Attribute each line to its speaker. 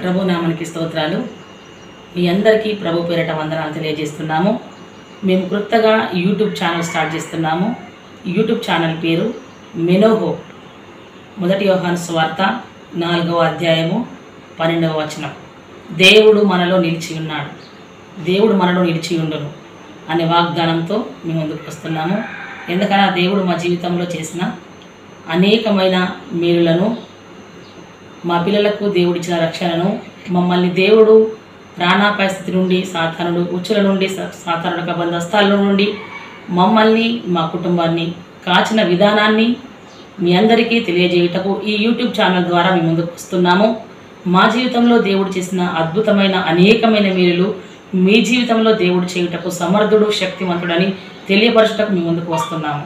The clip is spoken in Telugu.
Speaker 1: ప్రభు నామానికి స్తోత్రాలు. మీ అందరికీ ప్రభు పేరిట వందనాలు తెలియజేస్తున్నాము. మేము కొత్తగా యూట్యూబ్ ఛానల్ స్టార్ట్ చేస్తున్నాము. యూట్యూబ్ ఛానల్ పేరు మెనోహో. 1 యోహాను సువార్త 4వ అధ్యాయము 12వ వచనం. దేవుడు మనలో నిలిచి ఉన్నాడు, దేవుడు మనలో నిలిచి ఉండును అనే వాగ్దానంతో మేము ముందుకు వస్తున్నాము. ఎందుకన్నా దేవుడు మా జీవితంలో చేసిన అనేకమైన మేలులను, మా పిల్లలకు దేవుడిచ్చిన రక్షణను, మమ్మల్ని దేవుడు ప్రాణాపాయ స్థితి నుండి, సాతానుడు ఉచ్చుల నుండి, సాతానుడు కబంధస్థాల నుండి మమ్మల్ని, మా కుటుంబాన్ని కాచిన విధానాన్ని మీ అందరికీ తెలియజేయుటకు ఈ యూట్యూబ్ ఛానల్ ద్వారా మేము ముందుకు వస్తున్నాము. మా జీవితంలో దేవుడు చేసిన అద్భుతమైన అనేకమైన మేలులు మీ జీవితంలో దేవుడు చేయుటకు సమర్థుడు, శక్తివంతుడని తెలియపరచుటకు మేము ముందుకు వస్తున్నాము.